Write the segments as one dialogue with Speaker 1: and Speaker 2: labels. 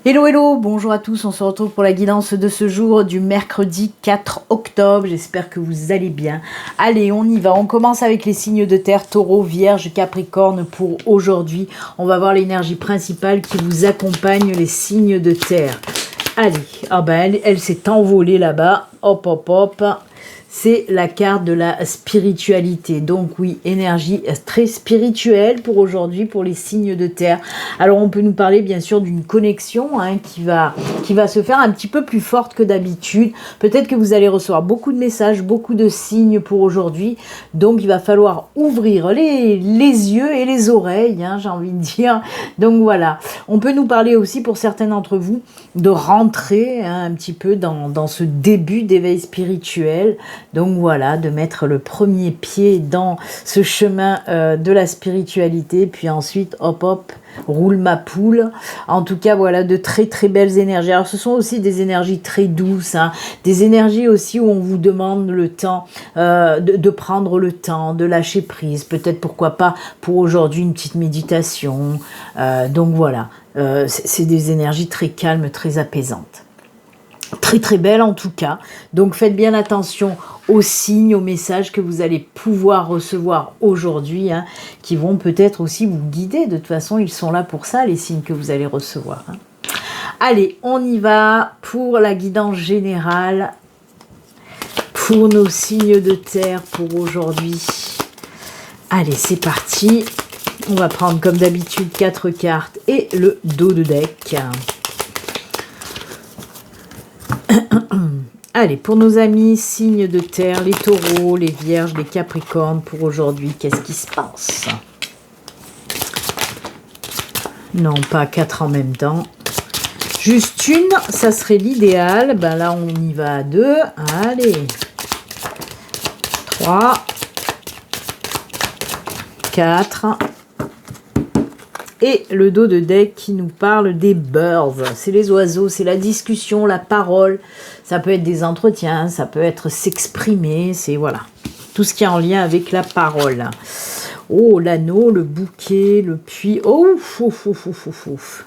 Speaker 1: Hello, hello, bonjour à tous, on se retrouve pour la guidance de ce jour du mercredi 4 octobre, j'espère que vous allez bien. Allez, on y va, on commence avec les signes de terre, taureau, vierge, capricorne pour aujourd'hui. On va voir l'énergie principale qui vous accompagne, les signes de terre. Allez, ah ben elle s'est envolée là-bas, hop, hop, hop. C'est la carte de la spiritualité. Donc oui, énergie très spirituelle pour aujourd'hui, pour les signes de terre. Alors on peut nous parler bien sûr d'une connexion qui va se faire un petit peu plus forte que d'habitude. Peut-être que vous allez recevoir beaucoup de messages, beaucoup de signes pour aujourd'hui. Donc il va falloir ouvrir les yeux et les oreilles, j'ai envie de dire. Donc voilà, on peut nous parler aussi pour certains d'entre vous de rentrer un petit peu dans ce début d'éveil spirituel. Donc voilà, de mettre le premier pied dans ce chemin de la spiritualité, puis ensuite, hop, hop, roule ma poule. En tout cas, voilà, de très très belles énergies. Alors ce sont aussi des énergies très douces, des énergies aussi où on vous demande le temps, de prendre le temps, de lâcher prise. Peut-être, pourquoi pas, pour aujourd'hui, une petite méditation. Donc voilà, c'est des énergies très calmes, très apaisantes. Très très belle en tout cas, donc faites bien attention aux signes, aux messages que vous allez pouvoir recevoir aujourd'hui, qui vont peut-être aussi vous guider. De toute façon, ils sont là pour ça, les signes que vous allez recevoir. Allez, on y va pour la guidance générale, pour nos signes de terre pour aujourd'hui. Allez, c'est parti. On va prendre comme d'habitude 4 cartes et le dos de deck. Allez, pour nos amis, signes de terre, les taureaux, les vierges, les capricornes, pour aujourd'hui, qu'est-ce qui se passe? Non, pas 4 en même temps. Juste une, ça serait l'idéal. Ben là, on y va à 2. Allez. 3. 4. Et le dos de deck qui nous parle des birds. C'est les oiseaux, c'est la discussion, la parole. Ça peut être des entretiens, ça peut être s'exprimer. C'est voilà, tout ce qui est en lien avec la parole. Oh, l'anneau, le bouquet, le puits. Oh, ouf, ouf, ouf, ouf, ouf, ouf.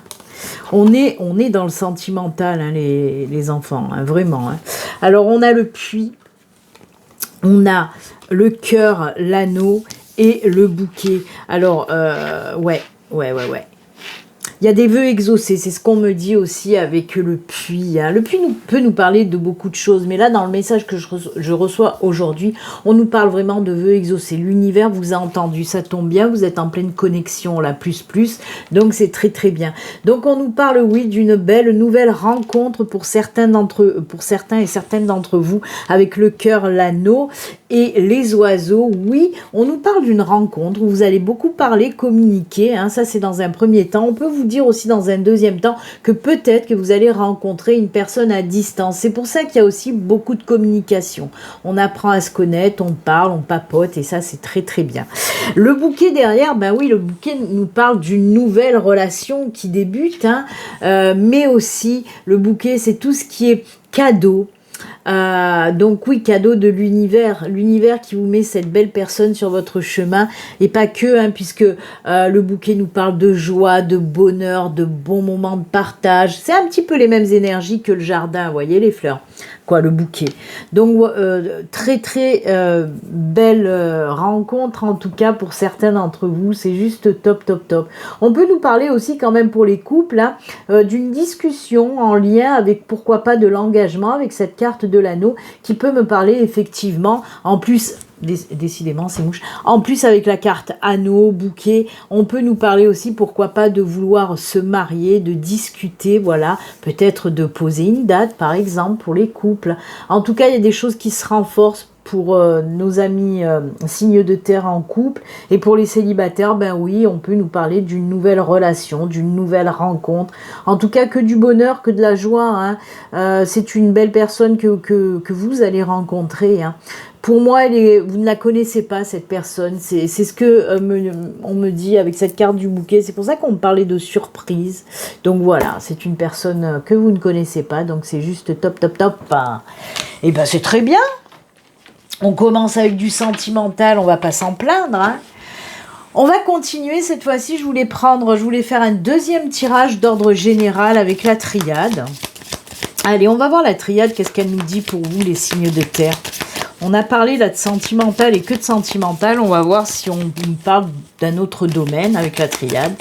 Speaker 1: On est dans le sentimental, les enfants, vraiment. Alors, on a le puits, on a le cœur, l'anneau et le bouquet. Alors, ouais. Il y a des vœux exaucés, c'est ce qu'on me dit aussi avec le puits. Le puits peut nous parler de beaucoup de choses, mais là, dans le message que je reçois aujourd'hui, on nous parle vraiment de vœux exaucés. L'univers vous a entendu, ça tombe bien, vous êtes en pleine connexion, là, plus, donc c'est très très bien. Donc on nous parle, oui, d'une belle nouvelle rencontre pour certains et certaines d'entre vous, avec le cœur, l'anneau et les oiseaux. Oui, on nous parle d'une rencontre où vous allez beaucoup parler, communiquer, ça c'est dans un premier temps. On peut vous dire aussi dans un deuxième temps que peut-être que vous allez rencontrer une personne à distance. C'est pour ça qu'il y a aussi beaucoup de communication. On apprend à se connaître, on parle, on papote, et ça c'est très très bien. Le bouquet derrière, ben oui, le bouquet nous parle d'une nouvelle relation qui débute, mais aussi le bouquet, c'est tout ce qui est cadeau. Donc oui, cadeau de l'univers qui vous met cette belle personne sur votre chemin, et pas que, puisque le bouquet nous parle de joie, de bonheur, de bons moments de partage. C'est un petit peu les mêmes énergies que le jardin, vous voyez, les fleurs, quoi, le bouquet. Donc très très belle rencontre, en tout cas pour certains d'entre vous, c'est juste top. On peut nous parler aussi quand même pour les couples, d'une discussion en lien avec, pourquoi pas, de l'engagement, avec cette carte de l'anneau qui peut me parler effectivement. En plus, décidément ces mouches, en plus avec la carte anneau, bouquet, on peut nous parler aussi, pourquoi pas, de vouloir se marier, de discuter, voilà, peut-être de poser une date par exemple pour les couples. En tout cas, il y a des choses qui se renforcent pour nos amis signes de terre en couple, et pour les célibataires, ben oui, on peut nous parler d'une nouvelle relation, d'une nouvelle rencontre, en tout cas que du bonheur, que de la joie, c'est une belle personne que vous allez rencontrer, Pour moi, vous ne la connaissez pas, cette personne, c'est ce que on me dit avec cette carte du bouquet. C'est pour ça qu'on me parlait de surprise. Donc voilà, c'est une personne que vous ne connaissez pas, donc c'est juste top. Et ben c'est très bien. On commence avec du sentimental, on va pas s'en plaindre. On va continuer cette fois-ci. Je voulais faire un deuxième tirage d'ordre général avec la triade. Allez, on va voir la triade. Qu'est-ce qu'elle nous dit pour vous, les signes de terre? On a parlé là de sentimental et que de sentimental. On va voir si on parle d'un autre domaine avec la triade.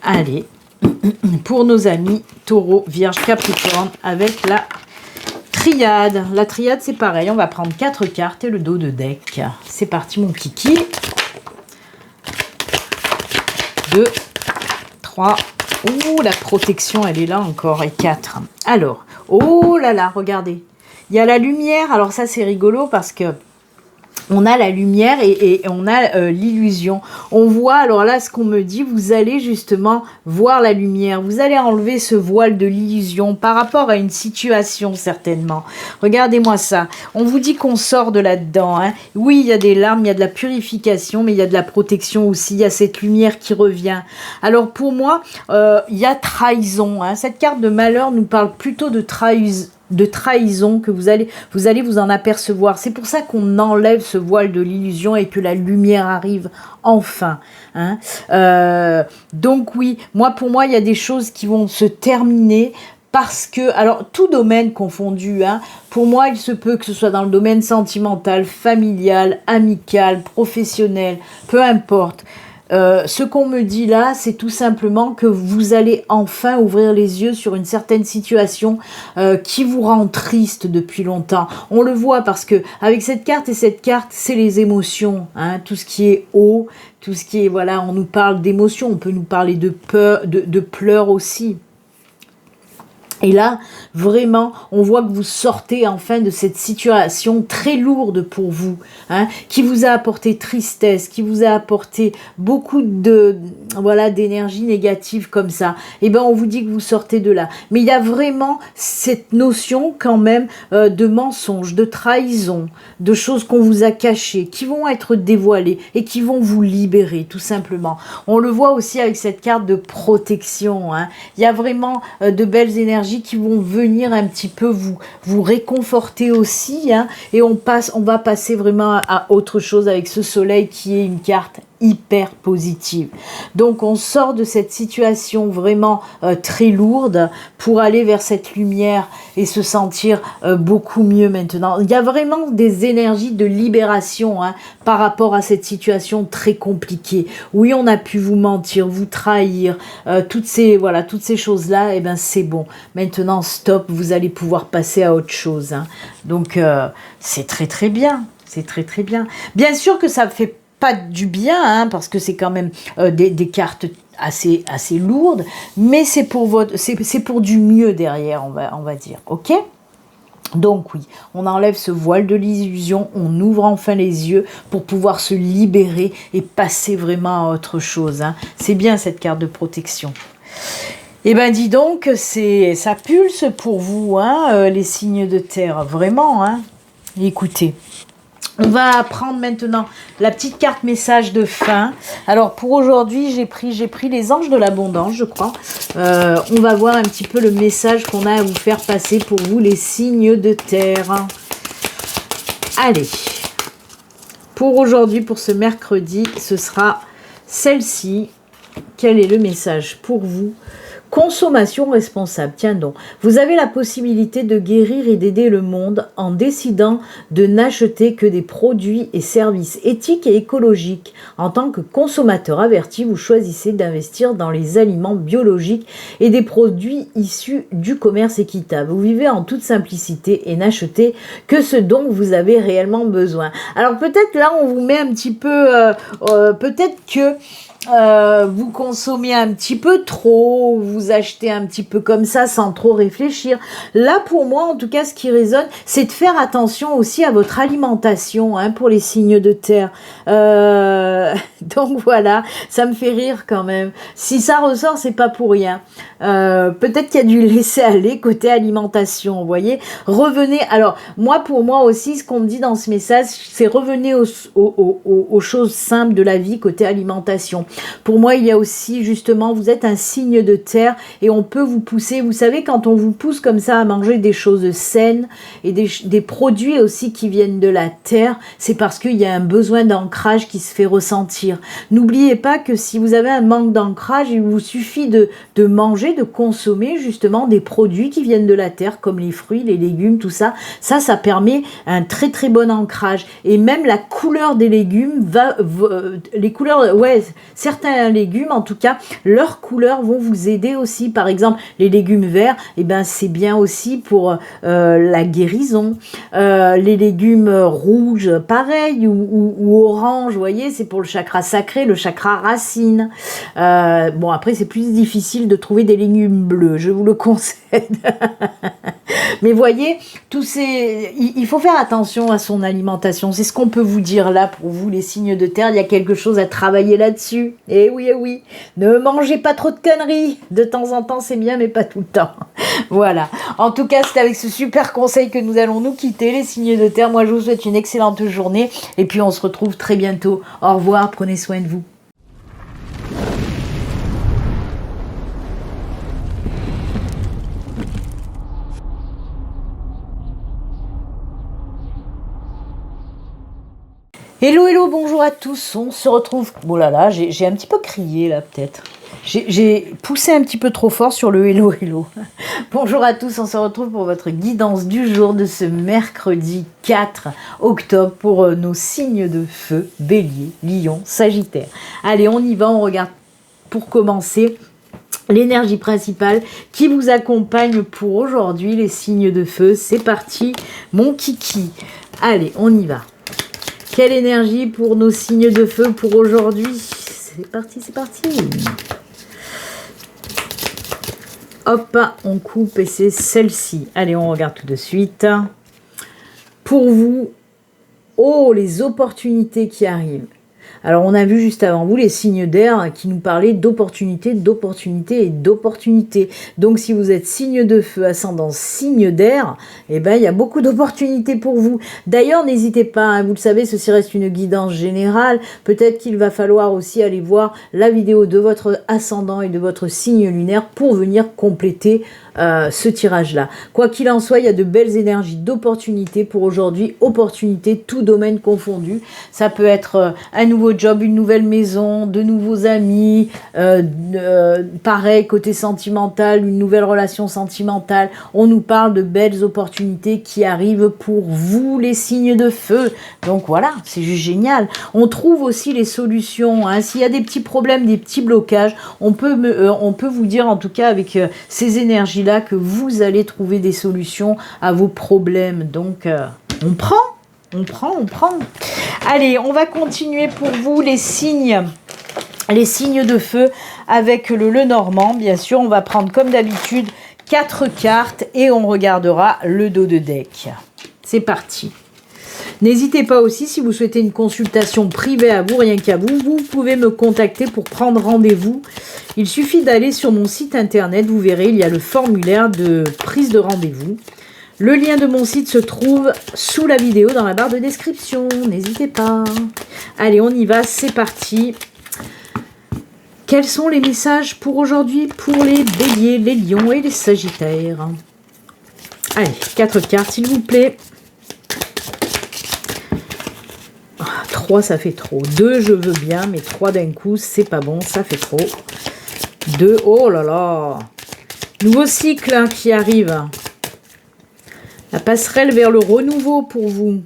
Speaker 1: Allez, pour nos amis Taureau, Vierge, Capricorne avec la triade. La triade, c'est pareil. On va prendre 4 cartes et le dos de deck. C'est parti, mon kiki. 2, 3. Ouh, la protection, elle est là encore. Et 4. Alors, oh là là, regardez. Il y a la lumière. Alors ça, c'est rigolo parce que on a la lumière et on a l'illusion. On voit, alors là, ce qu'on me dit, vous allez justement voir la lumière. Vous allez enlever ce voile de l'illusion par rapport à une situation, certainement. Regardez-moi ça. On vous dit qu'on sort de là-dedans. Hein. Oui, il y a des larmes, il y a de la purification, mais il y a de la protection aussi. Il y a cette lumière qui revient. Alors, pour moi, il y a trahison. Hein. Cette carte de malheur nous parle plutôt de trahison que vous allez vous en apercevoir. C'est pour ça qu'on enlève ce voile de l'illusion et que la lumière arrive enfin. Hein. Donc oui, pour moi, il y a des choses qui vont se terminer parce que, alors tout domaine confondu, hein, pour moi, il se peut que ce soit dans le domaine sentimental, familial, amical, professionnel, peu importe. Ce qu'on me dit là, c'est tout simplement que vous allez enfin ouvrir les yeux sur une certaine situation qui vous rend triste depuis longtemps. On le voit parce que avec cette carte, c'est les émotions, hein, tout ce qui est haut, tout ce qui est, voilà, on nous parle d'émotions, on peut nous parler de peur, de pleurs aussi. Et là, vraiment, on voit que vous sortez enfin de cette situation très lourde pour vous, hein, qui vous a apporté tristesse, qui vous a apporté beaucoup d'énergie négative comme ça. Et ben, on vous dit que vous sortez de là. Mais il y a vraiment cette notion quand même de mensonge, de trahison, de choses qu'on vous a cachées, qui vont être dévoilées et qui vont vous libérer, tout simplement. On le voit aussi avec cette carte de protection. Hein. Il y a vraiment de belles énergies qui vont venir un petit peu vous réconforter aussi, hein, et on va passer vraiment à autre chose avec ce soleil qui est une carte hyper positive. Donc on sort de cette situation vraiment très lourde pour aller vers cette lumière et se sentir beaucoup mieux maintenant. Il y a vraiment des énergies de libération, hein, par rapport à cette situation très compliquée. Oui, on a pu vous mentir, vous trahir, toutes ces choses-là, et ben c'est bon. Maintenant, stop, vous allez pouvoir passer à autre chose. Hein. Donc c'est très très bien. C'est très très bien. Bien sûr que ça fait pas du bien, hein, parce que c'est quand même des cartes assez lourdes, mais c'est pour du mieux derrière, on va dire, ok? Donc oui, on enlève ce voile de l'illusion, on ouvre enfin les yeux pour pouvoir se libérer et passer vraiment à autre chose. Hein. C'est bien cette carte de protection. Eh ben dis donc, ça pulse pour vous, hein, les signes de terre, vraiment. Hein. Écoutez. On va prendre maintenant la petite carte message de fin. Alors pour aujourd'hui, j'ai pris les anges de l'abondance, je crois. On va voir un petit peu le message qu'on a à vous faire passer pour vous, les signes de terre. Allez, pour aujourd'hui, pour ce mercredi, ce sera celle-ci. Quel est le message pour vous ? Consommation responsable. Tiens donc, vous avez la possibilité de guérir et d'aider le monde en décidant de n'acheter que des produits et services éthiques et écologiques. En tant que consommateur averti, vous choisissez d'investir dans les aliments biologiques et des produits issus du commerce équitable. Vous vivez en toute simplicité et n'achetez que ce dont vous avez réellement besoin. Alors peut-être là, on vous met un petit peu... peut-être que... vous consommez un petit peu trop, vous achetez un petit peu comme ça sans trop réfléchir. Là, pour moi, en tout cas, ce qui résonne, c'est de faire attention aussi à votre alimentation, hein, pour les signes de terre. Donc voilà, ça me fait rire quand même. Si ça ressort, c'est pas pour rien. Peut-être qu'il y a du laisser aller côté alimentation, vous voyez. Revenez, alors, pour moi aussi, ce qu'on me dit dans ce message, c'est revenez aux choses simples de la vie côté alimentation. Pour moi, il y a aussi, justement, vous êtes un signe de terre et on peut vous pousser. Vous savez, quand on vous pousse comme ça à manger des choses saines et des produits aussi qui viennent de la terre, c'est parce qu'il y a un besoin d'ancrage qui se fait ressentir. N'oubliez pas que si vous avez un manque d'ancrage, il vous suffit de manger, de consommer justement des produits qui viennent de la terre, comme les fruits, les légumes, tout ça. Ça permet un très très bon ancrage. Et même la couleur des légumes les couleurs, ouais, certains légumes en tout cas, leurs couleurs vont vous aider aussi. Par exemple, les légumes verts, eh ben c'est bien aussi pour la guérison. Les légumes rouges, pareil, ou orange, vous voyez, c'est pour le chakra sacré, le chakra racine. Bon, après, c'est plus difficile de trouver des légumes bleus, je vous le conseille. Mais voyez, il faut faire attention à son alimentation. C'est ce qu'on peut vous dire là pour vous, les signes de terre. Il y a quelque chose à travailler là-dessus. Eh oui, eh oui. Ne mangez pas trop de conneries. De temps en temps, c'est bien, mais pas tout le temps. Voilà. En tout cas, c'est avec ce super conseil que nous allons nous quitter, les signes de terre. Moi, je vous souhaite une excellente journée. Et puis, on se retrouve très bientôt. Au revoir. Prenez soin de vous. Hello, hello, bonjour à tous, on se retrouve... Oh là là, j'ai un petit peu crié là peut-être. J'ai poussé un petit peu trop fort sur le hello, hello. Bonjour à tous, on se retrouve pour votre guidance du jour de ce mercredi 4 octobre pour nos signes de feu, Bélier, Lion, Sagittaire. Allez, on y va, on regarde pour commencer l'énergie principale qui vous accompagne pour aujourd'hui, les signes de feu. C'est parti, mon kiki. Allez, on y va. Quelle énergie pour nos signes de feu pour aujourd'hui? C'est parti, c'est parti. Hop, on coupe et c'est celle-ci. Allez, on regarde tout de suite. Pour vous, oh, les opportunités qui arrivent. Alors, on a vu juste avant vous les signes d'air qui nous parlaient d'opportunités, d'opportunités et d'opportunités. Donc, si vous êtes signe de feu, ascendant signe d'air, eh ben, il y a beaucoup d'opportunités pour vous. D'ailleurs, n'hésitez pas, hein, vous le savez, ceci reste une guidance générale. Peut-être qu'il va falloir aussi aller voir la vidéo de votre ascendant et de votre signe lunaire pour venir compléter ce tirage-là. Quoi qu'il en soit, il y a de belles énergies d'opportunités pour aujourd'hui. Opportunités, tout domaine confondu. Ça peut être un nouveau job, une nouvelle maison, de nouveaux amis, pareil, côté sentimental, une nouvelle relation sentimentale. On nous parle de belles opportunités qui arrivent pour vous, les signes de feu. Donc voilà, c'est juste génial. On trouve aussi les solutions, hein. S'il y a des petits problèmes, des petits blocages, on peut vous dire en tout cas avec ces énergies là que vous allez trouver des solutions à vos problèmes. Donc on prend. Allez, on va continuer pour vous les signes de feu avec le Lenormand. Bien sûr, on va prendre comme d'habitude 4 cartes et on regardera le dos de deck. C'est parti. N'hésitez pas aussi, si vous souhaitez une consultation privée à vous, rien qu'à vous, vous pouvez me contacter pour prendre rendez-vous. Il suffit d'aller sur mon site internet, vous verrez, il y a le formulaire de prise de rendez-vous. Le lien de mon site se trouve sous la vidéo dans la barre de description, n'hésitez pas. Allez, on y va, c'est parti. Quels sont les messages pour aujourd'hui pour les béliers, les lions et les sagittaires? Allez, 4 cartes s'il vous plaît. 3, ça fait trop. 2, je veux bien, mais 3 d'un coup, c'est pas bon, ça fait trop. 2, oh là là. Nouveau cycle hein, qui arrive. La passerelle vers le renouveau pour vous.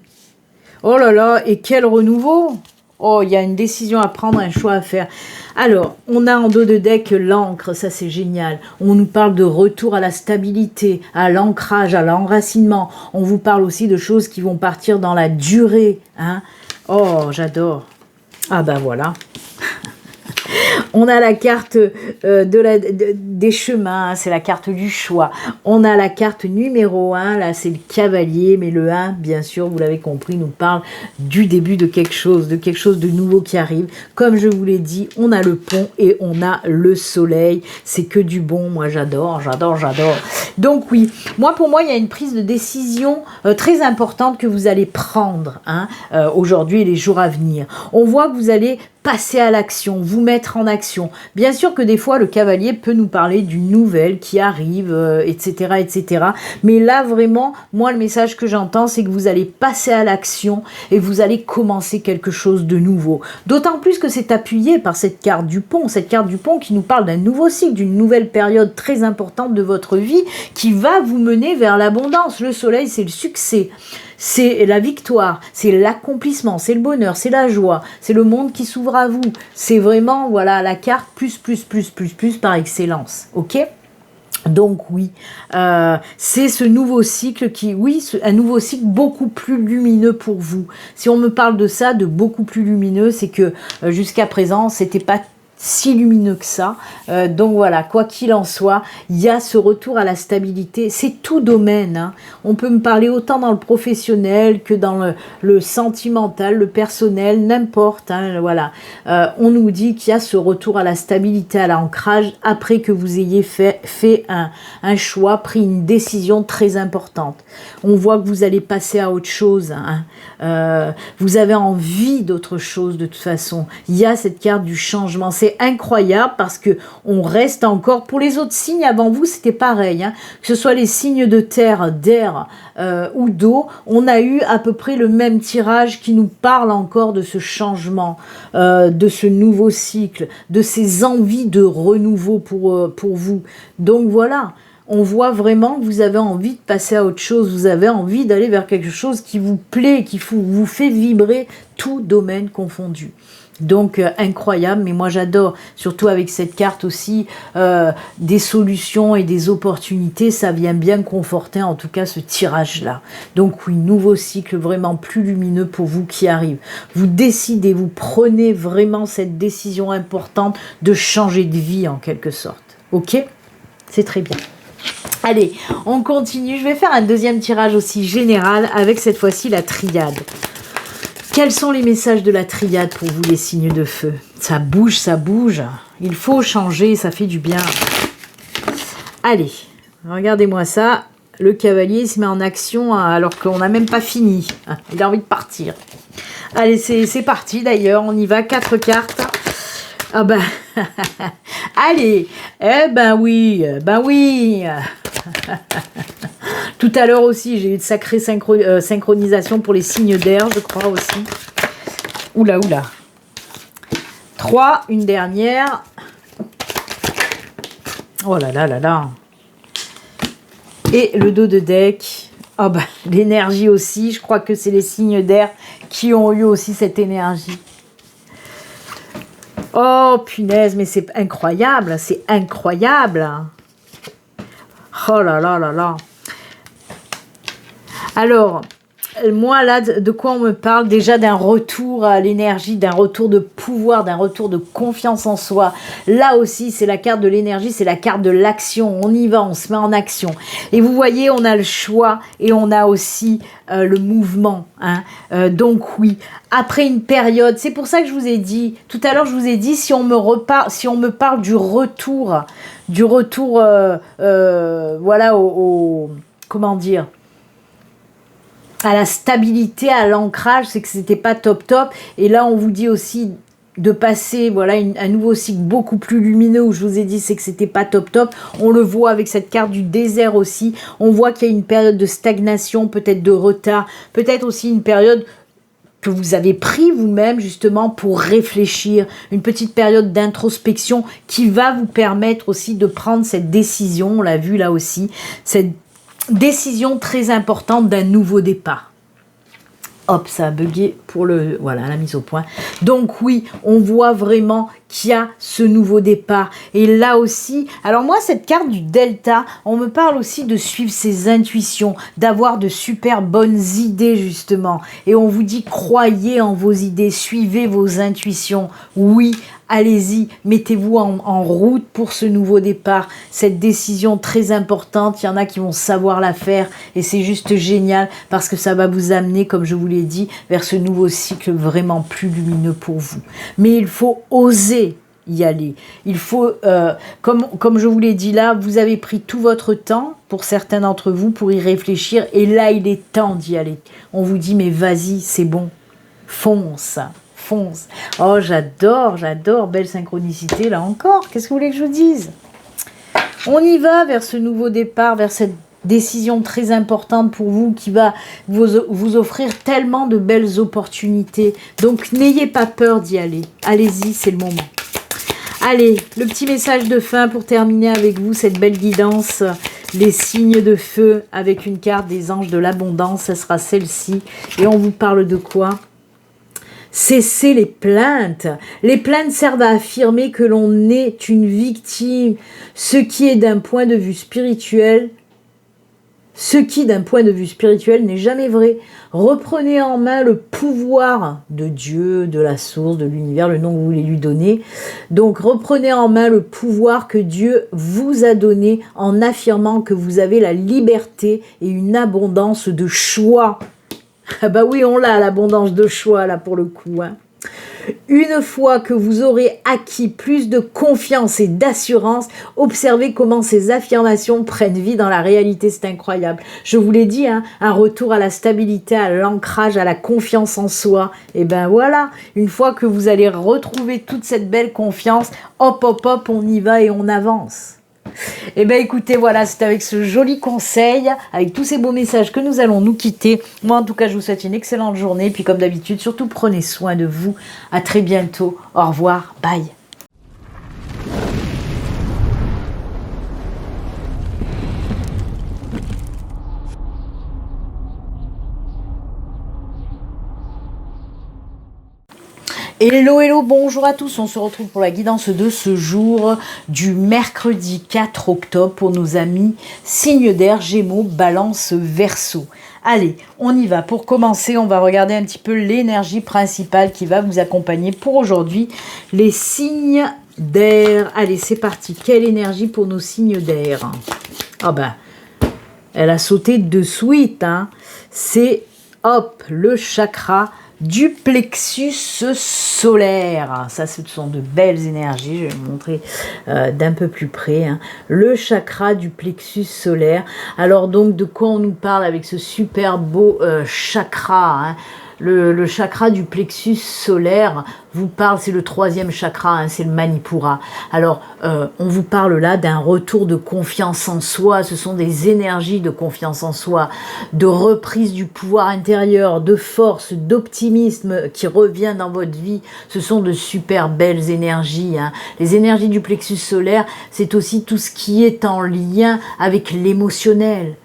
Speaker 1: Oh là là, et quel renouveau? Oh, il y a une décision à prendre, un choix à faire. Alors, on a en dos de deck l'encre, ça c'est génial. On nous parle de retour à la stabilité, à l'ancrage, à l'enracinement. On vous parle aussi de choses qui vont partir dans la durée, hein. Oh, j'adore. Ah ben voilà. On a la carte des chemins, c'est la carte du choix. On a la carte numéro 1, là c'est le cavalier, mais le 1, bien sûr, vous l'avez compris, nous parle du début de quelque chose de nouveau qui arrive. Comme je vous l'ai dit, on a le pont et on a le soleil. C'est que du bon, moi j'adore. Donc oui, pour moi, il y a une prise de décision très importante que vous allez prendre hein, aujourd'hui et les jours à venir. On voit que vous allez passer à l'action, vous mettre en action. Bien sûr que des fois, le cavalier peut nous parler d'une nouvelle qui arrive, etc., etc. Mais là, vraiment, moi, le message que j'entends, c'est que vous allez passer à l'action et vous allez commencer quelque chose de nouveau. D'autant plus que c'est appuyé par cette carte du pont qui nous parle d'un nouveau cycle, d'une nouvelle période très importante de votre vie qui va vous mener vers l'abondance. Le soleil, c'est le succès. C'est la victoire, c'est l'accomplissement, c'est le bonheur, c'est la joie, c'est le monde qui s'ouvre à vous. C'est vraiment, voilà, la carte plus par excellence. Ok ? Donc oui, c'est ce nouveau cycle qui, oui, un nouveau cycle beaucoup plus lumineux pour vous. Si on me parle de ça, de beaucoup plus lumineux, c'est que jusqu'à présent, c'était pas si lumineux que ça. Donc voilà, quoi qu'il en soit, il y a ce retour à la stabilité. C'est tout domaine. Hein. On peut me parler autant dans le professionnel que dans le sentimental, le personnel, n'importe. Hein, voilà. On nous dit qu'il y a ce retour à la stabilité, à l'ancrage, après que vous ayez fait un choix, pris une décision très importante. On voit que vous allez passer à autre chose. Hein. Vous avez envie d'autre chose de toute façon. Il y a cette carte du changement. C'est incroyable parce que on reste encore, pour les autres signes avant vous c'était pareil, hein, que ce soit les signes de terre, d'air ou d'eau, on a eu à peu près le même tirage qui nous parle encore de ce changement, de ce nouveau cycle, de ces envies de renouveau pour vous. Donc voilà, on voit vraiment que vous avez envie de passer à autre chose, vous avez envie d'aller vers quelque chose qui vous plaît, qui vous fait vibrer, tout domaine confondu. Donc incroyable, mais moi j'adore, surtout avec cette carte aussi, des solutions et des opportunités, ça vient bien conforter en tout cas ce tirage-là. Donc oui, nouveau cycle vraiment plus lumineux pour vous qui arrive. Vous décidez, vous prenez vraiment cette décision importante de changer de vie en quelque sorte. Ok ? C'est très bien. Allez, on continue, je vais faire un deuxième tirage aussi général avec cette fois-ci la triade. Quels sont les messages de la triade pour vous, les signes de feu? Ça bouge, ça bouge. Il faut changer, ça fait du bien. Allez, regardez-moi ça. Le cavalier se met en action alors qu'on n'a même pas fini. Il a envie de partir. Allez, c'est parti d'ailleurs. On y va, 4 cartes. Ah ben, allez. Eh ben oui, Tout à l'heure aussi, j'ai eu de sacrées synchronisation pour les signes d'air, je crois aussi. Oula. 3, une dernière. Oh là là. Et le dos de deck. Oh ben, l'énergie aussi, je crois que c'est les signes d'air qui ont eu aussi cette énergie. Oh punaise, mais c'est incroyable, c'est incroyable. Oh là là. Alors, moi là, de quoi on me parle? Déjà d'un retour à l'énergie, d'un retour de pouvoir, d'un retour de confiance en soi. Là aussi, c'est la carte de l'énergie, c'est la carte de l'action. On y va, on se met en action. Et vous voyez, on a le choix et on a aussi le mouvement. Hein. Donc oui, après une période, c'est pour ça que je vous ai dit, tout à l'heure je vous ai dit, si on me parle du retour, voilà, comment dire, à la stabilité, à l'ancrage, c'est que c'était pas top. Et là, on vous dit aussi de passer, voilà, un nouveau cycle beaucoup plus lumineux où je vous ai dit c'est que c'était pas top. On le voit avec cette carte du désert aussi. On voit qu'il y a une période de stagnation, peut-être de retard, peut-être aussi une période que vous avez pris vous-même justement pour réfléchir, une petite période d'introspection qui va vous permettre aussi de prendre cette décision, on l'a vu là aussi, cette décision très importante d'un nouveau départ. Hop, ça a bugué pour la mise au point. Donc oui, on voit vraiment qu'il y a ce nouveau départ. Et là aussi, alors moi, cette carte du delta, on me parle aussi de suivre ses intuitions, d'avoir de super bonnes idées justement. Et on vous dit, croyez en vos idées, suivez vos intuitions. Oui, allez-y, mettez-vous en route pour ce nouveau départ, cette décision très importante, il y en a qui vont savoir la faire et c'est juste génial parce que ça va vous amener, comme je vous l'ai dit, vers ce nouveau cycle vraiment plus lumineux pour vous. Mais il faut oser y aller. Il faut, comme je vous l'ai dit là, vous avez pris tout votre temps, pour certains d'entre vous, pour y réfléchir et là, il est temps d'y aller. On vous dit, mais vas-y, c'est bon, fonce. fonce. Oh, j'adore, belle synchronicité là encore. Qu'est-ce que vous voulez que je vous dise? On y va vers ce nouveau départ, vers cette décision très importante pour vous qui va vous offrir tellement de belles opportunités. Donc, n'ayez pas peur d'y aller. Allez-y, c'est le moment. Allez, le petit message de fin pour terminer avec vous, cette belle guidance, les signes de feu avec une carte des anges de l'abondance, ce sera celle-ci. Et on vous parle de quoi? Cessez les plaintes. Les plaintes servent à affirmer que l'on est une victime, ce qui d'un point de vue spirituel n'est jamais vrai. Reprenez en main le pouvoir de Dieu, de la source, de l'univers, le nom que vous voulez lui donner. Donc reprenez en main le pouvoir que Dieu vous a donné en affirmant que vous avez la liberté et une abondance de choix. Ah bah oui, on l'a, l'abondance de choix, là, pour le coup. Hein. Une fois que vous aurez acquis plus de confiance et d'assurance, observez comment ces affirmations prennent vie dans la réalité. C'est incroyable. Je vous l'ai dit, hein, un retour à la stabilité, à l'ancrage, à la confiance en soi. Et ben voilà, une fois que vous allez retrouver toute cette belle confiance, hop, hop, hop, on y va et on avance. Et bien écoutez, voilà, c'est avec ce joli conseil, avec tous ces beaux messages que nous allons nous quitter. Moi en tout cas, je vous souhaite une excellente journée. Puis comme d'habitude, surtout prenez soin de vous. À très bientôt. Au revoir. Bye. Hello, hello, bonjour à tous, on se retrouve pour la guidance de ce jour du mercredi 4 octobre pour nos amis signes d'air, Gémeaux, Balance, Verseau. Allez, on y va. Pour commencer, on va regarder un petit peu l'énergie principale qui va vous accompagner pour aujourd'hui, les signes d'air. Allez, c'est parti. Quelle énergie pour nos signes d'air? Ah ben, elle a sauté de suite, hein. C'est, hop, le chakra du plexus solaire. Ça, ce sont de belles énergies. Je vais vous montrer d'un peu plus près. Hein. Le chakra du plexus solaire. Alors donc, de quoi on nous parle avec ce super beau chakra, hein. Le chakra du plexus solaire vous parle, c'est le 3e chakra, hein, c'est le Manipura. Alors, on vous parle là d'un retour de confiance en soi. Ce sont des énergies de confiance en soi, de reprise du pouvoir intérieur, de force, d'optimisme qui revient dans votre vie. Ce sont de super belles énergies. Hein. Les énergies du plexus solaire, c'est aussi tout ce qui est en lien avec l'émotionnel.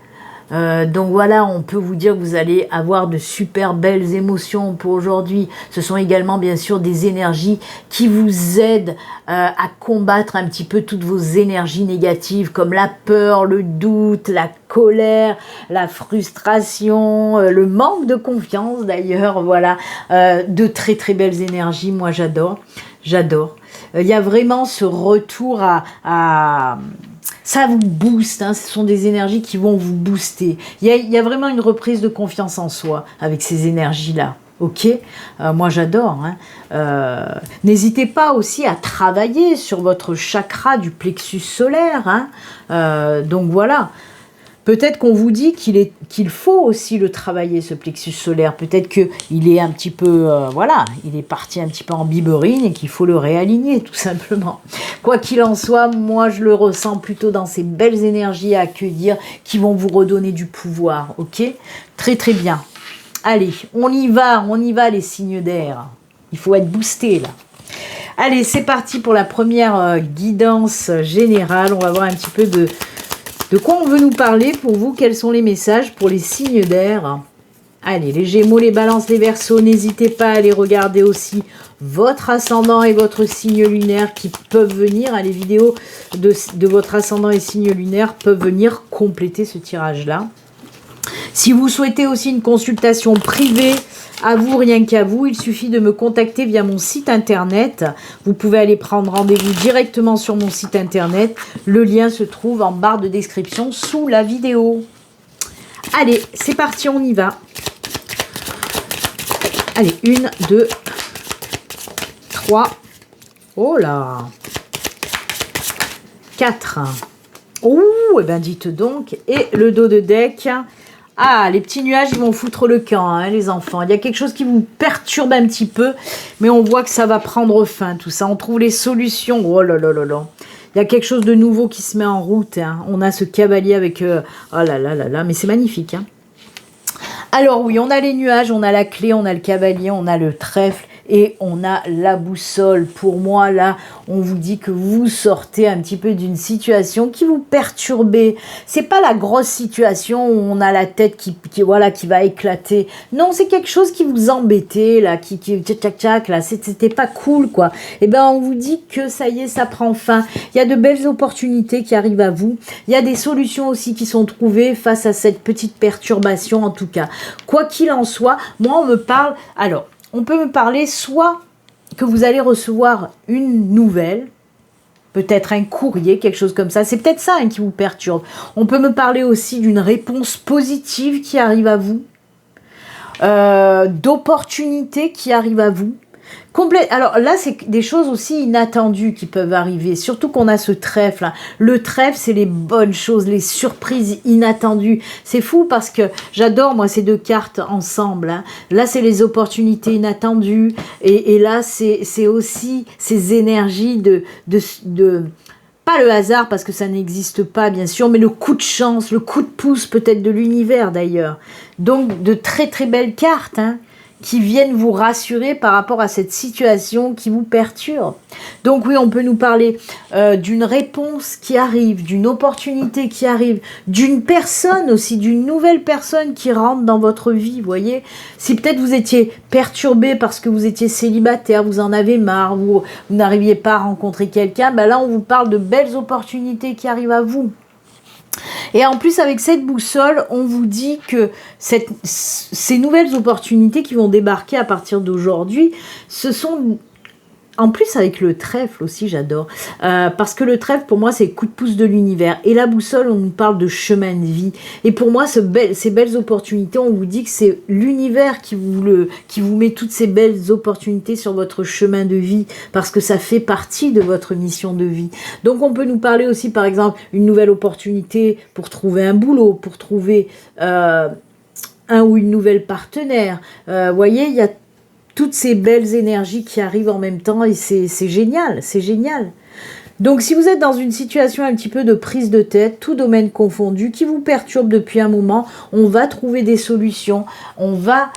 Speaker 1: Donc voilà, on peut vous dire que vous allez avoir de super belles émotions pour aujourd'hui. Ce sont également bien sûr des énergies qui vous aident à combattre un petit peu toutes vos énergies négatives comme la peur, le doute, la colère, la frustration, le manque de confiance d'ailleurs. Voilà, de très très belles énergies, moi j'adore. Il y a vraiment ce retour à ça vous booste, hein, ce sont des énergies qui vont vous booster. Il y a vraiment une reprise de confiance en soi avec ces énergies-là. Ok, moi j'adore. Hein. N'hésitez pas aussi à travailler sur votre chakra du plexus solaire. Hein. Donc voilà. Peut-être qu'on vous dit qu'il faut aussi le travailler, ce plexus solaire. Peut-être qu'il est un petit peu, voilà, il est parti un petit peu en biberine et qu'il faut le réaligner, tout simplement. Quoi qu'il en soit, moi, je le ressens plutôt dans ces belles énergies à accueillir qui vont vous redonner du pouvoir, ok? Très, très bien. Allez, on y va, les signes d'air. Il faut être boosté, là. Allez, c'est parti pour la première guidance générale. On va voir un petit peu de quoi on veut nous parler pour vous. Quels sont les messages pour les signes d'air? Allez, les Gémeaux, les Balances, les Verseaux, n'hésitez pas à aller regarder aussi votre ascendant et votre signe lunaire qui peuvent venir. Les vidéos de votre ascendant et signe lunaire peuvent venir compléter ce tirage-là. Si vous souhaitez aussi une consultation privée, à vous, rien qu'à vous, il suffit de me contacter via mon site internet. Vous pouvez aller prendre rendez-vous directement sur mon site internet. Le lien se trouve en barre de description sous la vidéo. Allez, c'est parti, on y va. Allez, 1, 2, 3. Oh là 4. Oh, et ben dites donc. Et le dos de deck. Ah, les petits nuages, ils vont foutre le camp, hein, les enfants. Il y a quelque chose qui vous perturbe un petit peu, mais on voit que ça va prendre fin, tout ça. On trouve les solutions. Oh là là là là. Il y a quelque chose de nouveau qui se met en route. Hein. On a ce cavalier avec... oh là là là là, mais c'est magnifique. Hein. Alors oui, on a les nuages, on a la clé, on a le cavalier, on a le trèfle. Et on a la boussole. Pour moi, là, on vous dit que vous sortez un petit peu d'une situation qui vous perturbait. C'est pas la grosse situation où on a la tête qui va éclater. Non, c'est quelque chose qui vous embêtait, là, tchac, là, c'était pas cool, quoi. Et ben, on vous dit que ça y est, ça prend fin. Il y a de belles opportunités qui arrivent à vous. Il y a des solutions aussi qui sont trouvées face à cette petite perturbation, en tout cas. Quoi qu'il en soit, moi, on me parle... Alors, on peut me parler soit que vous allez recevoir une nouvelle, peut-être un courrier, quelque chose comme ça. C'est peut-être ça qui vous perturbe. On peut me parler aussi d'une réponse positive qui arrive à vous, d'opportunités qui arrivent à vous. Alors là, c'est des choses aussi inattendues qui peuvent arriver, surtout qu'on a ce trèfle. Hein. Le trèfle, c'est les bonnes choses, les surprises inattendues. C'est fou parce que j'adore, moi, ces deux cartes ensemble. Hein. Là, c'est les opportunités inattendues. Et là, c'est aussi ces énergies de pas le hasard parce que ça n'existe pas, bien sûr, mais le coup de chance, le coup de pouce peut-être de l'univers d'ailleurs. Donc, de très très belles cartes, hein, qui viennent vous rassurer par rapport à cette situation qui vous perturbe. Donc oui, on peut nous parler d'une réponse qui arrive, d'une opportunité qui arrive, d'une personne aussi, d'une nouvelle personne qui rentre dans votre vie, vous voyez. Si peut-être vous étiez perturbé parce que vous étiez célibataire, vous en avez marre, vous n'arriviez pas à rencontrer quelqu'un, ben là on vous parle de belles opportunités qui arrivent à vous. Et en plus, avec cette boussole, on vous dit que ces nouvelles opportunités qui vont débarquer à partir d'aujourd'hui, ce sont... En plus, avec le trèfle aussi, j'adore. Parce que le trèfle, pour moi, c'est le coup de pouce de l'univers. Et la boussole, on nous parle de chemin de vie. Et pour moi, ces belles opportunités, on vous dit que c'est l'univers qui vous met toutes ces belles opportunités sur votre chemin de vie. Parce que ça fait partie de votre mission de vie. Donc, on peut nous parler aussi, par exemple, une nouvelle opportunité pour trouver un boulot, pour trouver un ou une nouvelle partenaire. Vous voyez, il y a toutes ces belles énergies qui arrivent en même temps et c'est génial, c'est génial. Donc si vous êtes dans une situation un petit peu de prise de tête, tout domaine confondu, qui vous perturbe depuis un moment, on va trouver des solutions, on va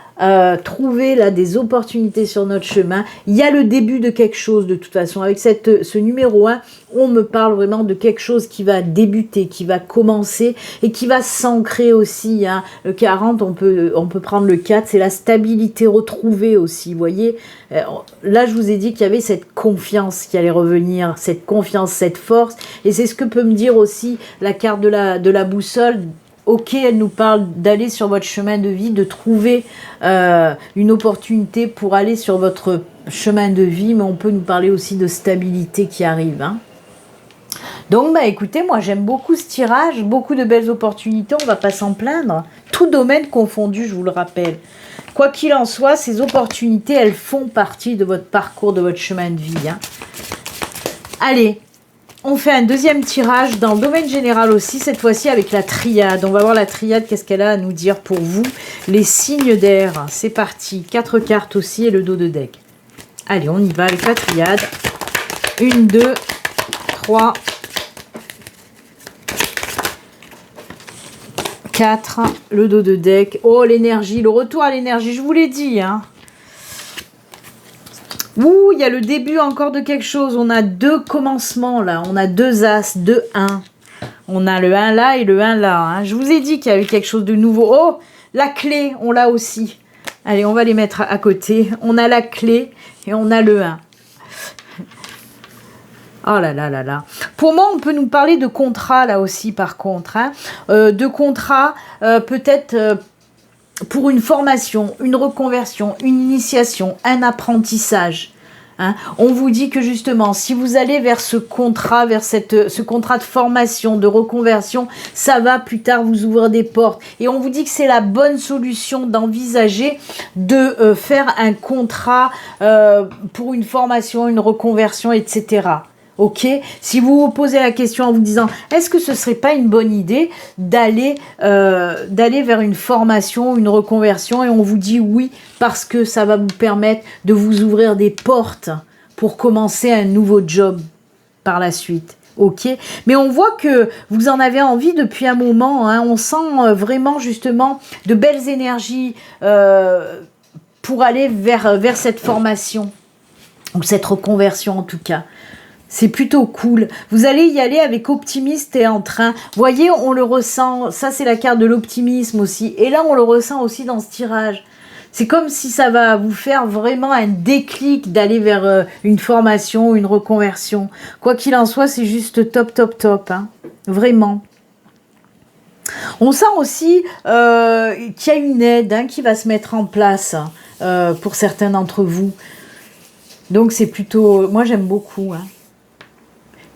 Speaker 1: trouver là des opportunités sur notre chemin. Il y a le début de quelque chose de toute façon. Avec ce numéro 1, on me parle vraiment de quelque chose qui va débuter, qui va commencer et qui va s'ancrer aussi. Hein. Le 40, on peut prendre le 4, c'est la stabilité retrouvée aussi, vous voyez. Là, je vous ai dit qu'il y avait cette confiance qui allait revenir, cette confiance, cette force. Et c'est ce que peut me dire aussi la carte de la boussole. Ok, elle nous parle d'aller sur votre chemin de vie, de trouver une opportunité pour aller sur votre chemin de vie, mais on peut nous parler aussi de stabilité qui arrive. Hein. Donc, bah, écoutez, moi j'aime beaucoup ce tirage, beaucoup de belles opportunités, on ne va pas s'en plaindre. Tout domaine confondu, je vous le rappelle. Quoi qu'il en soit, ces opportunités, elles font partie de votre parcours, de votre chemin de vie. Hein. Allez, on fait un deuxième tirage dans le domaine général aussi, cette fois-ci avec la triade. On va voir la triade, qu'est-ce qu'elle a à nous dire pour vous. Les signes d'air, c'est parti. 4 cartes aussi et le dos de deck. Allez, on y va avec la triade. 1, 2, 3, 4, le dos de deck. Oh, l'énergie, le retour à l'énergie, je vous l'ai dit, hein. Ouh, il y a le début encore de quelque chose. On a 2 commencements là. On a 2 as, 2 1. On a le 1 là et le 1 là. Hein. Je vous ai dit qu'il y avait quelque chose de nouveau. Oh, la clé, on l'a aussi. Allez, on va les mettre à côté. On a la clé et on a le 1. Oh là là là là. Pour moi, on peut nous parler de contrat là aussi par contre. Hein. De contrat peut-être... pour une formation, une reconversion, une initiation, un apprentissage. Hein. On vous dit que justement, si vous allez vers ce contrat, vers ce contrat de formation, de reconversion, ça va plus tard vous ouvrir des portes. Et on vous dit que c'est la bonne solution d'envisager de faire un contrat pour une formation, une reconversion, etc. Ok, si vous vous posez la question en vous disant est-ce que ce serait pas une bonne idée d'aller vers une formation, une reconversion, et on vous dit oui parce que ça va vous permettre de vous ouvrir des portes pour commencer un nouveau job par la suite. Ok, mais on voit que vous en avez envie depuis un moment, hein. On sent vraiment justement de belles énergies pour aller vers cette formation ou cette reconversion en tout cas. C'est plutôt cool. Vous allez y aller avec optimiste et entrain. Vous voyez, on le ressent. Ça, c'est la carte de l'optimisme aussi. Et là, on le ressent aussi dans ce tirage. C'est comme si ça va vous faire vraiment un déclic d'aller vers une formation, une reconversion. Quoi qu'il en soit, c'est juste top, top, top. Hein. Vraiment. On sent aussi qu'il y a une aide qui va se mettre en place pour certains d'entre vous. Donc, c'est plutôt... Moi, j'aime beaucoup, hein.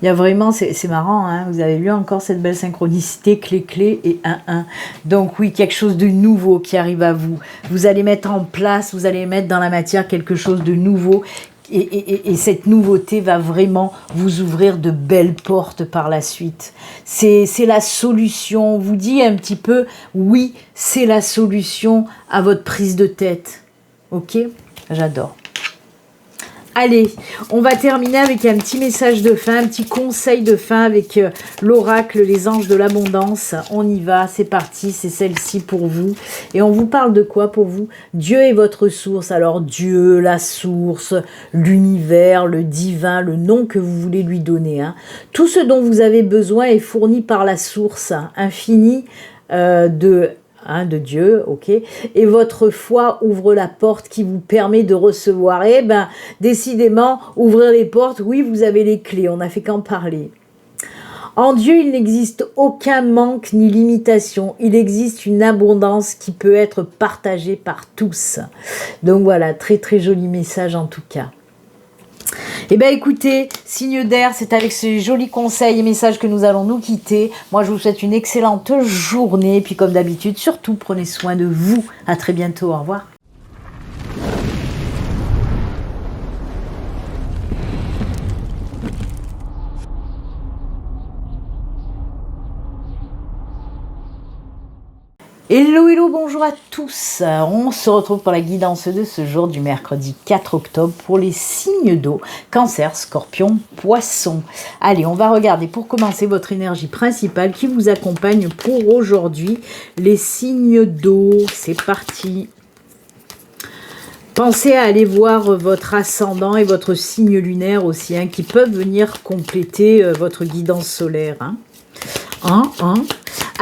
Speaker 1: Il y a vraiment, c'est marrant, hein, vous avez vu encore cette belle synchronicité, clé et 1-1. Donc oui, quelque chose de nouveau qui arrive à vous. Vous allez mettre en place, vous allez mettre dans la matière quelque chose de nouveau. Et cette nouveauté va vraiment vous ouvrir de belles portes par la suite. C'est la solution, on vous dit un petit peu, oui, c'est la solution à votre prise de tête. Ok? J'adore. Allez, on va terminer avec un petit message de fin, un petit conseil de fin avec l'oracle, les anges de l'abondance. On y va, c'est parti, c'est celle-ci pour vous. Et on vous parle de quoi pour vous? Dieu est votre source. Alors Dieu, la source, l'univers, le divin, le nom que vous voulez lui donner. Hein. Tout ce dont vous avez besoin est fourni par la source infinie de Dieu, ok, et votre foi ouvre la porte qui vous permet de recevoir. Eh ben, décidément, ouvrir les portes, oui, vous avez les clés, on n'a fait qu'en parler. En Dieu, il n'existe aucun manque ni limitation, il existe une abondance qui peut être partagée par tous. Donc voilà, très très joli message en tout cas. Eh bien écoutez, signe d'air, c'est avec ces jolis conseils et messages que nous allons nous quitter. Moi je vous souhaite une excellente journée. Et puis comme d'habitude, surtout prenez soin de vous. À très bientôt, au revoir. Hello, hello, bonjour à tous. On se retrouve pour la guidance de ce jour du mercredi 4 octobre pour les signes d'eau, Cancer, Scorpion, Poisson. Allez, on va regarder pour commencer votre énergie principale qui vous accompagne pour aujourd'hui. Les signes d'eau, c'est parti. Pensez à aller voir votre ascendant et votre signe lunaire aussi, qui peuvent venir compléter votre guidance solaire.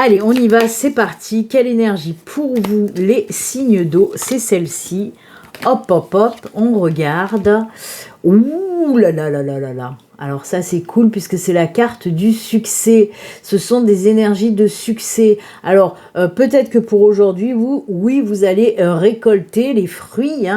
Speaker 1: Allez, on y va, c'est parti. Quelle énergie pour vous, les signes d'eau? C'est celle-ci. Hop, hop, hop, on regarde. Ouh là là là là là là. Alors ça c'est cool puisque c'est la carte du succès. Ce sont des énergies de succès. Alors peut-être que pour aujourd'hui, vous allez récolter les fruits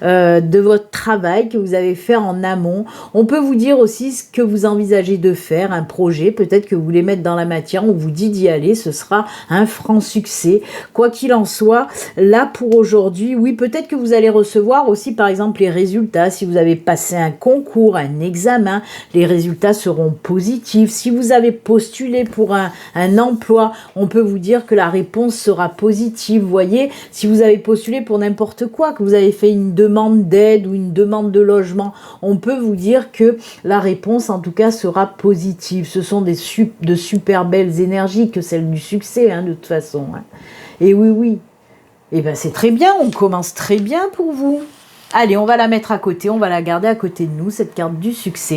Speaker 1: de votre travail que vous avez fait en amont. On peut vous dire aussi ce que vous envisagez de faire, un projet, peut-être que vous voulez mettre dans la matière, on vous dit d'y aller, ce sera un franc succès. Quoi qu'il en soit, là pour aujourd'hui, oui, peut-être que vous allez recevoir aussi par exemple les résultats. Si vous avez passé un concours, un examen, les résultats seront positifs. Si vous avez postulé pour un emploi, on peut vous dire que la réponse sera positive. Vous voyez, si vous avez postulé pour n'importe quoi, que vous avez fait une demande d'aide ou une demande de logement, on peut vous dire que la réponse en tout cas sera positive. Ce sont de super belles énergies que celles du succès de toute façon. Et oui. Et ben c'est très bien, on commence très bien pour vous. Allez, on va la mettre à côté, on va la garder à côté de nous, cette carte du succès.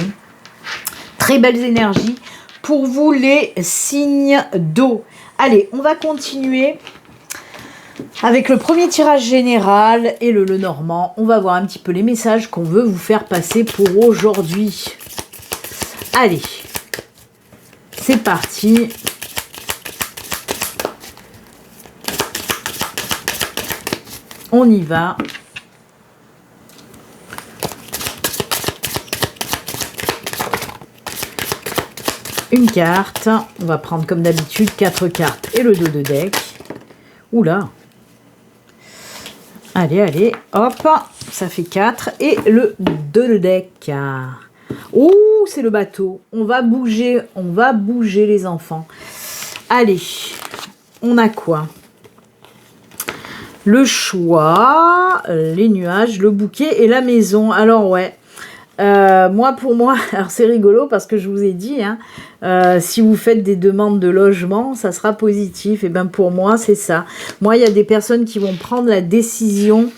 Speaker 1: Très belles énergies pour vous les signes d'eau. Allez, on va continuer avec le premier tirage général et le normand. On va voir un petit peu les messages qu'on veut vous faire passer pour aujourd'hui. Allez, c'est parti. On y va. Une carte, on va prendre comme d'habitude 4 cartes et le dos de deck. Oula. Allez, hop, ça fait 4 et le 2 de deck. Ouh, c'est le bateau. On va bouger les enfants. Allez, on a quoi? Le choix, les nuages, le bouquet et la maison. Alors ouais, pour moi, alors c'est rigolo parce que je vous ai dit, hein, si vous faites des demandes de logement, ça sera positif. Et bien pour moi, c'est ça. Moi, il y a des personnes qui vont prendre la décision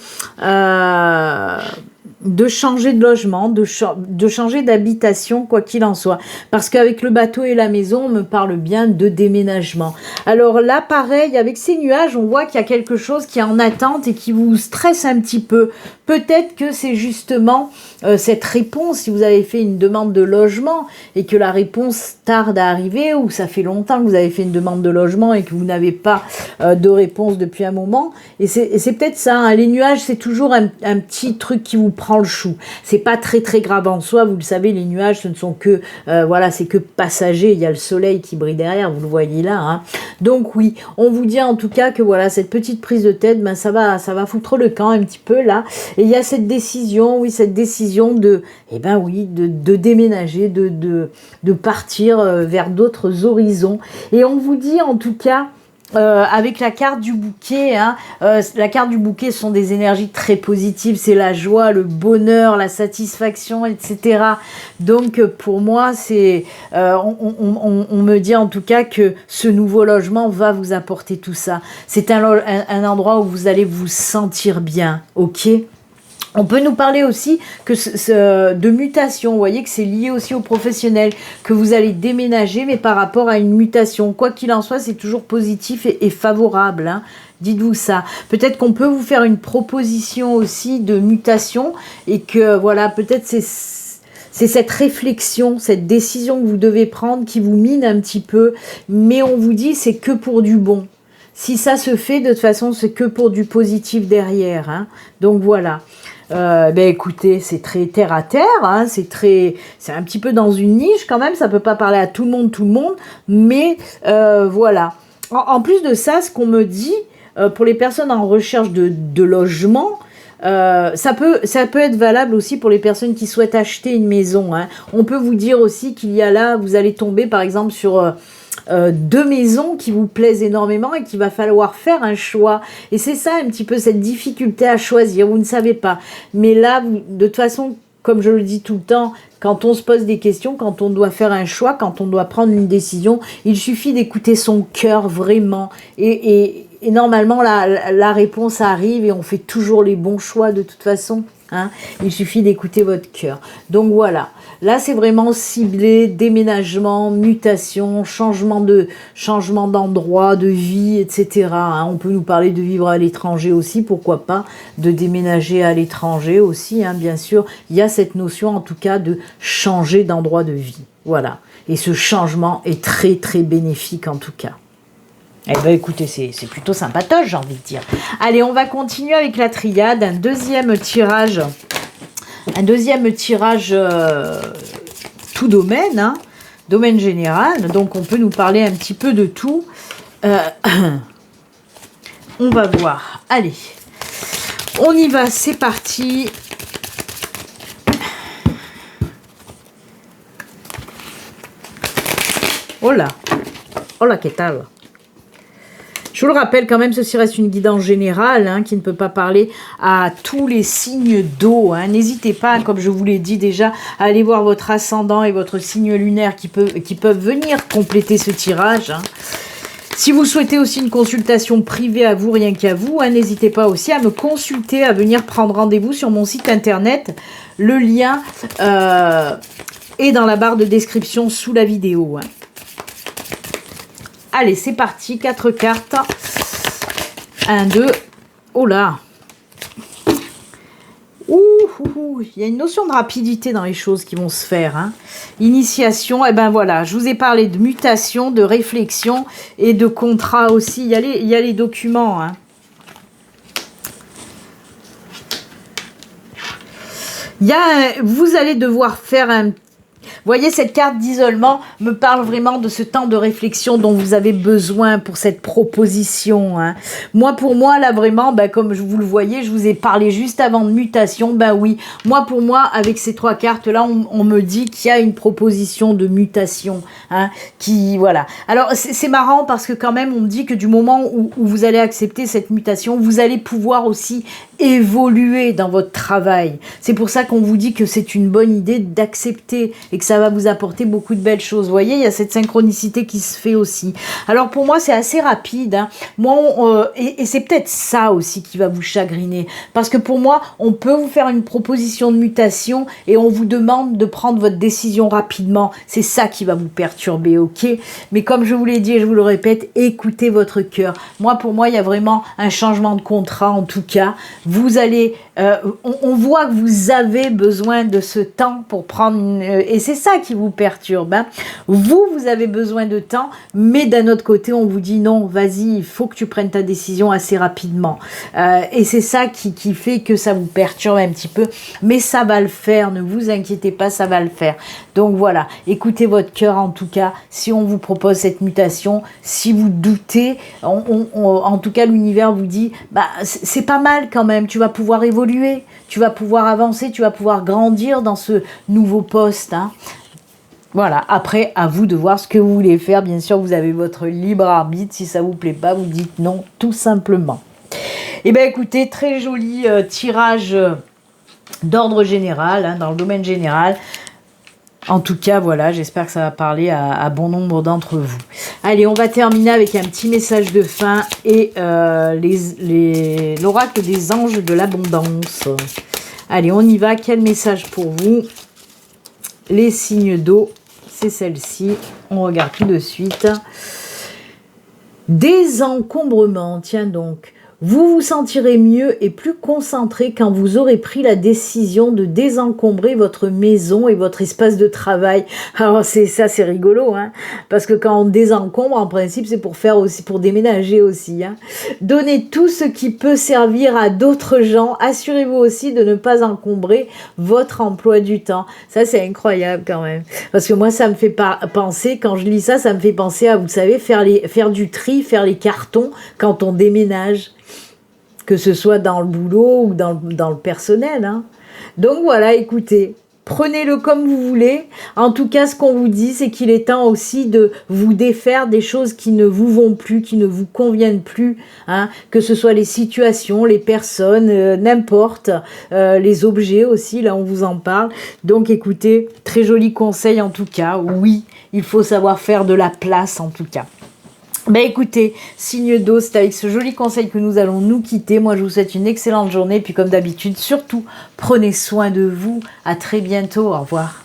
Speaker 1: de changer de logement, de changer d'habitation, quoi qu'il en soit. Parce qu'avec le bateau et la maison, on me parle bien de déménagement. Alors là, pareil, avec ces nuages, on voit qu'il y a quelque chose qui est en attente et qui vous stresse un petit peu. Peut-être que c'est justement cette réponse, si vous avez fait une demande de logement et que la réponse tarde à arriver, ou ça fait longtemps que vous avez fait une demande de logement et que vous n'avez pas de réponse depuis un moment. Et c'est peut-être ça, hein. Les nuages, c'est toujours un petit truc qui vous prend le chou. C'est pas très grave en soi, vous le savez, les nuages, ce ne sont que, voilà, c'est que passager. Il y a le soleil qui brille derrière, vous le voyez là, hein. Donc oui, on vous dit en tout cas que voilà, cette petite prise de tête, ben ça va foutre le camp un petit peu là. Et il y a cette décision, oui, cette décision de, eh ben oui, de déménager, de partir vers d'autres horizons. Et on vous dit en tout cas, avec la carte du bouquet, hein, la carte du bouquet, ce sont des énergies très positives, c'est la joie, le bonheur, la satisfaction, etc. Donc pour moi, c'est, on me dit en tout cas que ce nouveau logement va vous apporter tout ça. C'est un endroit où vous allez vous sentir bien, ok ? On peut nous parler aussi de mutation. Vous voyez que c'est lié aussi aux professionnels, que vous allez déménager, mais par rapport à une mutation. Quoi qu'il en soit, c'est toujours positif et favorable, hein. Dites-vous ça. Peut-être qu'on peut vous faire une proposition aussi de mutation et que, voilà, peut-être c'est cette réflexion, cette décision que vous devez prendre qui vous mine un petit peu, mais on vous dit c'est que pour du bon. Si ça se fait, de toute façon, c'est que pour du positif derrière, hein. Donc voilà. Écoutez, c'est très terre à terre, hein, c'est un petit peu dans une niche quand même, ça peut pas parler à tout le monde, mais voilà. En plus de ça, ce qu'on me dit, pour les personnes en recherche de logement, ça peut être valable aussi pour les personnes qui souhaitent acheter une maison, hein. On peut vous dire aussi qu'il y a là, vous allez tomber par exemple sur deux maisons qui vous plaisent énormément et qu'il va falloir faire un choix. Et c'est ça un petit peu cette difficulté à choisir, vous ne savez pas. Mais là, de toute façon, comme je le dis tout le temps, quand on se pose des questions, quand on doit faire un choix, quand on doit prendre une décision, il suffit d'écouter son cœur vraiment. Et normalement, la réponse arrive et on fait toujours les bons choix de toute façon. Hein, il suffit d'écouter votre cœur. Donc voilà, là c'est vraiment ciblé, déménagement, mutation, changement d'endroit, de vie, etc. Hein, on peut nous parler de vivre à l'étranger aussi, pourquoi pas, de déménager à l'étranger aussi, hein, bien sûr. Il y a cette notion en tout cas de changer d'endroit de vie. Voilà, et ce changement est très bénéfique en tout cas. Eh bien écoutez, c'est plutôt sympatoche, j'ai envie de dire. Allez, on va continuer avec la triade, un deuxième tirage tout domaine, hein, domaine général, donc on peut nous parler un petit peu de tout. On va voir, allez, on y va, c'est parti. Oh là, qu'est-ce que je vous le rappelle quand même, ceci reste une guidance générale, hein, qui ne peut pas parler à tous les signes d'eau, hein. N'hésitez pas, comme je vous l'ai dit déjà, à aller voir votre ascendant et votre signe lunaire qui peuvent venir compléter ce tirage, hein. Si vous souhaitez aussi une consultation privée à vous, rien qu'à vous, hein, n'hésitez pas aussi à me consulter, à venir prendre rendez-vous sur mon site internet. Le lien est dans la barre de description sous la vidéo, hein. Allez, c'est parti, 4 cartes. 1, 2. Oh là. Il y a une notion de rapidité dans les choses qui vont se faire, hein. Initiation, et ben voilà, je vous ai parlé de mutation, de réflexion et de contrat aussi. Il y a les documents, hein. Vous allez devoir faire Voyez, cette carte d'isolement me parle vraiment de ce temps de réflexion dont vous avez besoin pour cette proposition. Hein. Moi, pour moi, là, vraiment, ben, comme vous le voyez, je vous ai parlé juste avant de mutation. Ben oui, moi, pour moi, avec ces 3 cartes-là, on me dit qu'il y a une proposition de mutation. Hein, qui, voilà. Alors, c'est marrant parce que quand même, on me dit que du moment où vous allez accepter cette mutation, vous allez pouvoir aussi évoluer dans votre travail. C'est pour ça qu'on vous dit que c'est une bonne idée d'accepter et que ça va vous apporter beaucoup de belles choses. Vous voyez, il y a cette synchronicité qui se fait aussi. Alors pour moi, c'est assez rapide. Hein. Moi, et c'est peut-être ça aussi qui va vous chagriner. Parce que pour moi, on peut vous faire une proposition de mutation et on vous demande de prendre votre décision rapidement. C'est ça qui va vous perturber, ok? Mais comme je vous l'ai dit et je vous le répète, écoutez votre cœur. Moi, pour moi, il y a vraiment un changement de contrat en tout cas. Vous allez, on voit que vous avez besoin de ce temps pour prendre, et c'est ça qui vous perturbe. Hein. Vous avez besoin de temps, mais d'un autre côté, on vous dit non, vas-y, il faut que tu prennes ta décision assez rapidement. Et c'est ça qui fait que ça vous perturbe un petit peu, mais ça va le faire, ne vous inquiétez pas, ça va le faire. Donc voilà, écoutez votre cœur en tout cas, si on vous propose cette mutation, si vous doutez, en tout cas l'univers vous dit, bah c'est pas mal quand même, tu vas pouvoir évoluer, tu vas pouvoir avancer, tu vas pouvoir grandir dans ce nouveau poste. Hein. Voilà, après, à vous de voir ce que vous voulez faire. Bien sûr, vous avez votre libre arbitre. Si ça vous plaît pas, vous dites non, tout simplement. Eh bien, écoutez, très joli tirage d'ordre général, hein, dans le domaine général. En tout cas, voilà, j'espère que ça va parler à bon nombre d'entre vous. Allez, on va terminer avec un petit message de fin et l'oracle des anges de l'abondance. Allez, on y va. Quel message pour vous? Les signes d'eau, c'est celle-ci. On regarde tout de suite. Désencombrement, tiens donc. Vous vous sentirez mieux et plus concentré quand vous aurez pris la décision de désencombrer votre maison et votre espace de travail. Alors c'est rigolo, hein, parce que quand on désencombre, en principe, c'est pour faire aussi, pour déménager aussi. Hein. Donnez tout ce qui peut servir à d'autres gens. Assurez-vous aussi de ne pas encombrer votre emploi du temps. Ça, c'est incroyable quand même, parce que moi, ça me fait penser, quand je lis ça, ça me fait penser à, vous savez, faire du tri, faire les cartons quand on déménage. Que ce soit dans le boulot ou dans le personnel. Hein. Donc voilà, écoutez, prenez-le comme vous voulez. En tout cas, ce qu'on vous dit, c'est qu'il est temps aussi de vous défaire des choses qui ne vous vont plus, qui ne vous conviennent plus. Hein. Que ce soit les situations, les personnes, n'importe, les objets aussi, là on vous en parle. Donc écoutez, très joli conseil en tout cas. Oui, il faut savoir faire de la place en tout cas. Ben écoutez, signe d'eau, c'est avec ce joli conseil que nous allons nous quitter. Moi, je vous souhaite une excellente journée. Puis comme d'habitude, surtout, prenez soin de vous. À très bientôt. Au revoir.